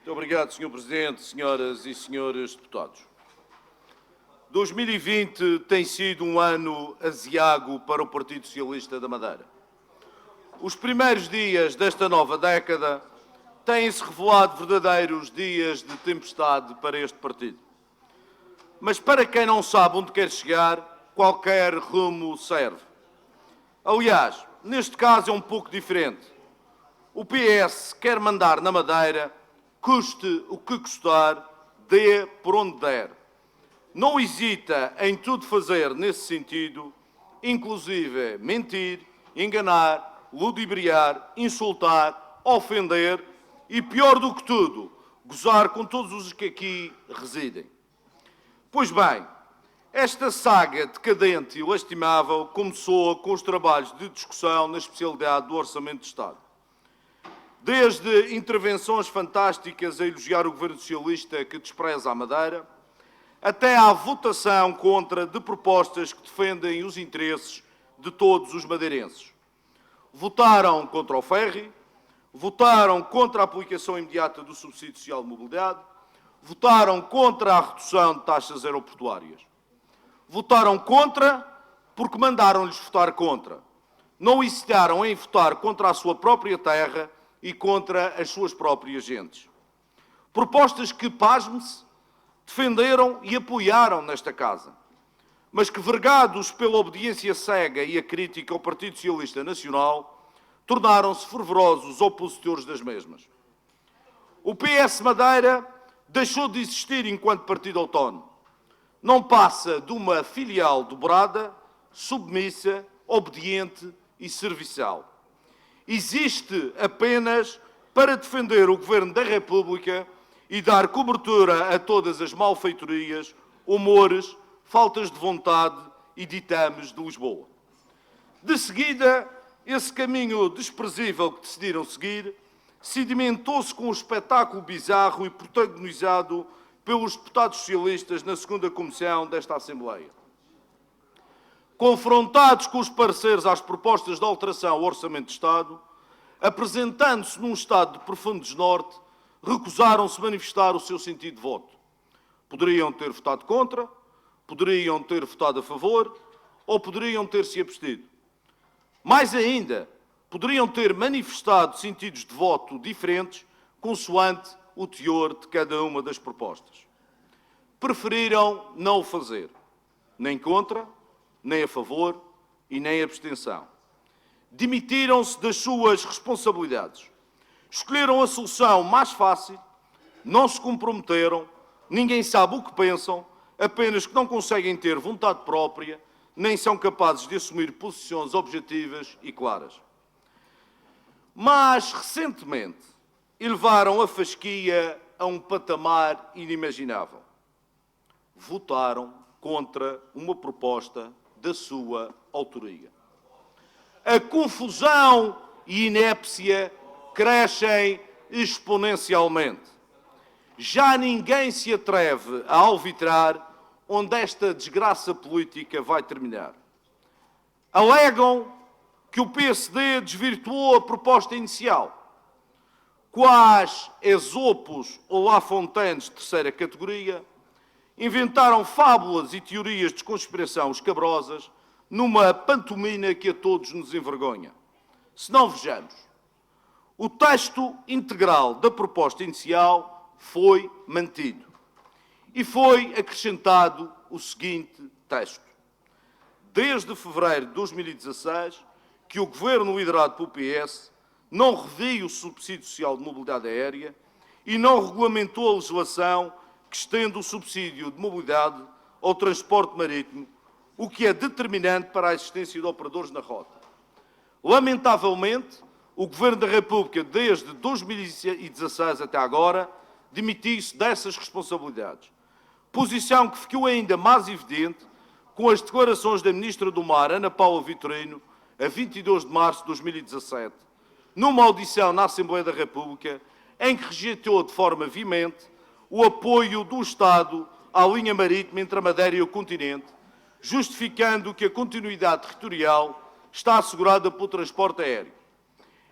Muito obrigado, Sr. Presidente, senhoras e senhores deputados. 2020 tem sido um ano aziago para o Partido Socialista da Madeira. Os primeiros dias desta nova década têm-se revelado verdadeiros dias de tempestade para este partido. Mas para quem não sabe onde quer chegar, qualquer rumo serve. Aliás, neste caso é um pouco diferente. O PS quer mandar na Madeira, custe o que custar, dê por onde der. Não hesita em tudo fazer nesse sentido, inclusive mentir, enganar, ludibriar, insultar, ofender e, pior do que tudo, gozar com todos os que aqui residem. Pois bem, esta saga decadente e lastimável começou com os trabalhos de discussão na especialidade do Orçamento de Estado. Desde intervenções fantásticas a elogiar o Governo Socialista que despreza a Madeira, até à votação contra de propostas que defendem os interesses de todos os madeirenses. Votaram contra o ferry, votaram contra a aplicação imediata do subsídio social de mobilidade, votaram contra a redução de taxas aeroportuárias. Votaram contra porque mandaram-lhes votar contra. Não hesitaram em votar contra a sua própria terra e contra as suas próprias gentes. Propostas que, pasme-se, defenderam e apoiaram nesta Casa, mas que, vergados pela obediência cega e a crítica ao Partido Socialista Nacional, tornaram-se fervorosos opositores das mesmas. O PS Madeira deixou de existir enquanto partido autónomo. Não passa de uma filial dobrada, submissa, obediente e serviçal. Existe apenas para defender o Governo da República e dar cobertura a todas as malfeitorias, humores, faltas de vontade e ditames de Lisboa. De seguida, esse caminho desprezível que decidiram seguir sedimentou-se com um espetáculo bizarro e protagonizado pelos deputados socialistas na segunda comissão desta Assembleia. Confrontados com os pareceres às propostas de alteração ao Orçamento de Estado, apresentando-se num estado de profundo desnorte, recusaram-se manifestar o seu sentido de voto. Poderiam ter votado contra, poderiam ter votado a favor ou poderiam ter-se abstido. Mais ainda, poderiam ter manifestado sentidos de voto diferentes consoante o teor de cada uma das propostas. Preferiram não o fazer, nem contra, nem a favor e nem abstenção. Dimitiram-se das suas responsabilidades. Escolheram a solução mais fácil, não se comprometeram, ninguém sabe o que pensam, apenas que não conseguem ter vontade própria, nem são capazes de assumir posições objetivas e claras. Mas, recentemente, elevaram a fasquia a um patamar inimaginável. Votaram contra uma proposta da sua autoria. A confusão e inépcia crescem exponencialmente. Já ninguém se atreve a alvitrar onde esta desgraça política vai terminar. Alegam que o PSD desvirtuou a proposta inicial. Quais Esopos ou La Fontaines de terceira categoria inventaram fábulas e teorias de conspiração escabrosas numa pantomina que a todos nos envergonha. Se não vejamos, o texto integral da proposta inicial foi mantido e foi acrescentado o seguinte texto. Desde fevereiro de 2016, que o Governo liderado pelo PS não reviu o subsídio social de mobilidade aérea e não regulamentou a legislação que estende o subsídio de mobilidade ao transporte marítimo, o que é determinante para a existência de operadores na rota. Lamentavelmente, o Governo da República, desde 2016 até agora, demitiu-se dessas responsabilidades. Posição que ficou ainda mais evidente com as declarações da Ministra do Mar, Ana Paula Vitorino, a 22 de março de 2017, numa audição na Assembleia da República, em que rejeitou de forma veemente o apoio do Estado à linha marítima entre a Madeira e o continente, justificando que a continuidade territorial está assegurada pelo transporte aéreo.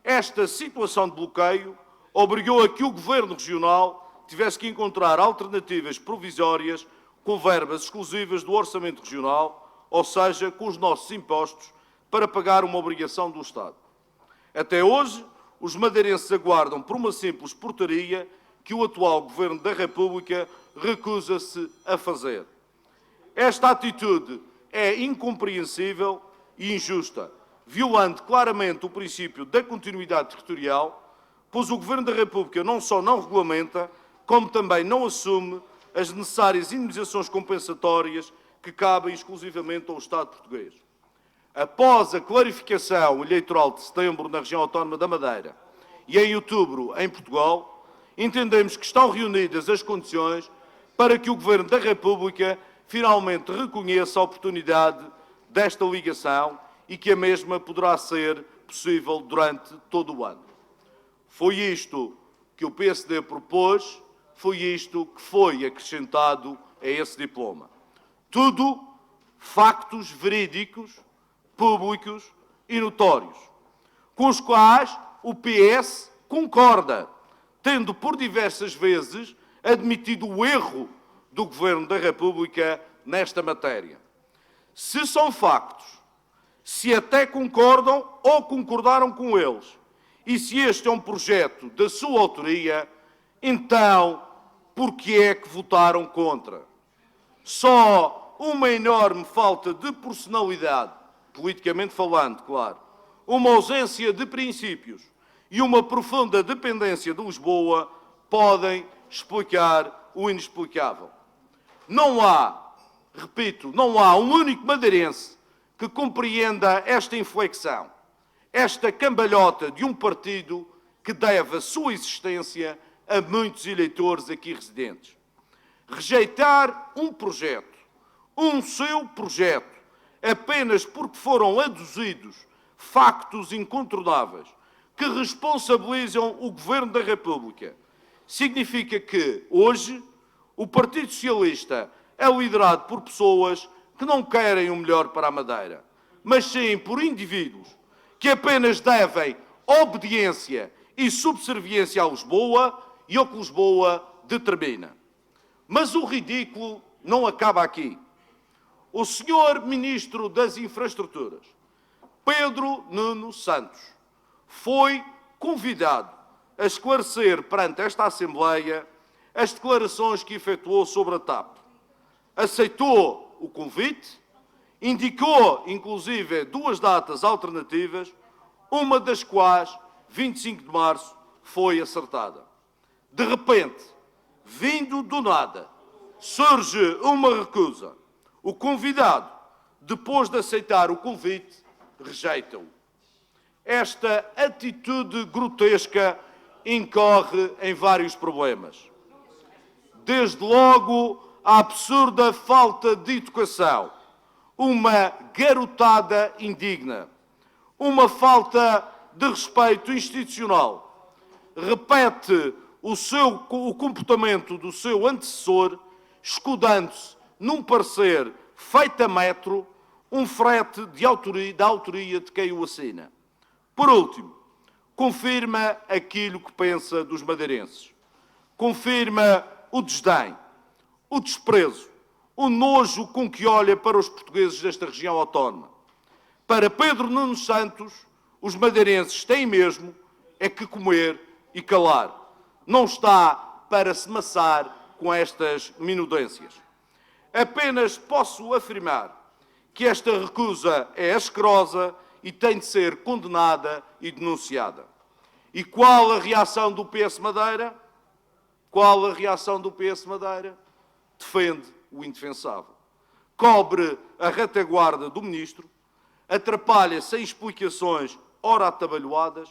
Esta situação de bloqueio obrigou a que o Governo Regional tivesse que encontrar alternativas provisórias com verbas exclusivas do Orçamento Regional, ou seja, com os nossos impostos, para pagar uma obrigação do Estado. Até hoje, os madeirenses aguardam por uma simples portaria que o atual Governo da República recusa-se a fazer. Esta atitude é incompreensível e injusta, violando claramente o princípio da continuidade territorial, pois o Governo da República não só não regulamenta, como também não assume as necessárias indemnizações compensatórias que cabem exclusivamente ao Estado português. Após a clarificação eleitoral de setembro na região autónoma da Madeira e em outubro em Portugal, entendemos que estão reunidas as condições para que o Governo da República finalmente reconheça a oportunidade desta ligação e que a mesma poderá ser possível durante todo o ano. Foi isto que o PSD propôs, foi isto que foi acrescentado a esse diploma. Tudo factos verídicos, públicos e notórios, com os quais o PS concorda, tendo por diversas vezes admitido o erro do Governo da República nesta matéria. Se são factos, se até concordam ou concordaram com eles, e se este é um projeto da sua autoria, então por que é que votaram contra? Só uma enorme falta de personalidade, politicamente falando, claro, uma ausência de princípios e uma profunda dependência de Lisboa podem explicar o inexplicável. Não há, repito, não há um único madeirense que compreenda esta inflexão, esta cambalhota de um partido que deve a sua existência a muitos eleitores aqui residentes. Rejeitar um seu projeto, apenas porque foram aduzidos factos incontornáveis que responsabilizam o Governo da República, significa que, hoje, o Partido Socialista é liderado por pessoas que não querem o melhor para a Madeira, mas sim por indivíduos que apenas devem obediência e subserviência a Lisboa e ao que Lisboa determina. Mas o ridículo não acaba aqui. O senhor Ministro das Infraestruturas, Pedro Nuno Santos, foi convidado a esclarecer perante esta Assembleia as declarações que efetuou sobre a TAP. Aceitou o convite, indicou, inclusive, duas datas alternativas, uma das quais, 25 de março, foi acertada. De repente, vindo do nada, surge uma recusa. O convidado, depois de aceitar o convite, rejeita-o. Esta atitude grotesca incorre em vários problemas. Desde logo, a absurda falta de educação, uma garotada indigna, uma falta de respeito institucional. Repete o comportamento do seu antecessor, escudando-se num parecer feito a metro, um frete da autoria de quem o assina. Por último, confirma aquilo que pensa dos madeirenses. Confirma o desdém, o desprezo, o nojo com que olha para os portugueses desta região autónoma. Para Pedro Nuno Santos, os madeirenses têm mesmo é que comer e calar. Não está para se maçar com estas minudências. Apenas posso afirmar que esta recusa é asquerosa e tem de ser condenada e denunciada. E qual a reação do PS Madeira? Qual a reação do PS Madeira? Defende o indefensável. Cobre a retaguarda do Ministro, atrapalha-se em explicações ora atabalhoadas,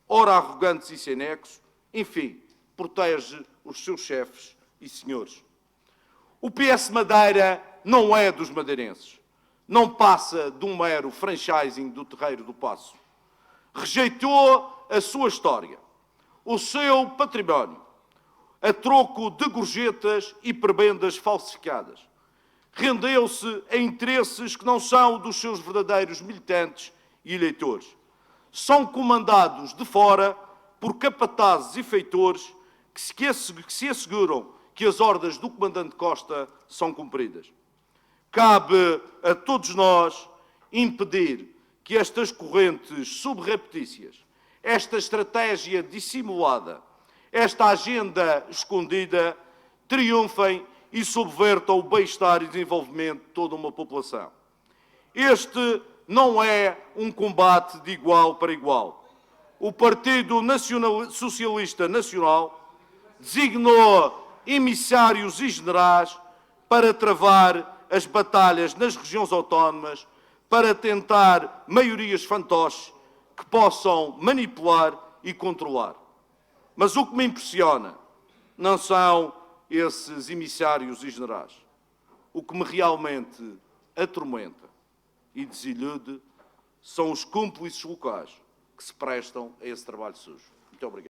ora arrogantes e sem nexo, enfim, protege os seus chefes e senhores. O PS Madeira não é dos madeirenses. Não passa de um mero franchising do Terreiro do Paço. Rejeitou a sua história, o seu património, a troco de gorjetas e prebendas falsificadas. Rendeu-se a interesses que não são dos seus verdadeiros militantes e eleitores. São comandados de fora por capatazes e feitores que se asseguram que as ordens do Comandante Costa são cumpridas. Cabe a todos nós impedir que estas correntes subreptícias, esta estratégia dissimulada, esta agenda escondida, triunfem e subvertam o bem-estar e desenvolvimento de toda uma população. Este não é um combate de igual para igual. O Partido Socialista Nacional designou emissários e generais para travar as batalhas nas regiões autónomas, para tentar maiorias fantoches que possam manipular e controlar. Mas o que me impressiona não são esses emissários e generais. O que me realmente atormenta e desilude são os cúmplices locais que se prestam a esse trabalho sujo. Muito obrigado.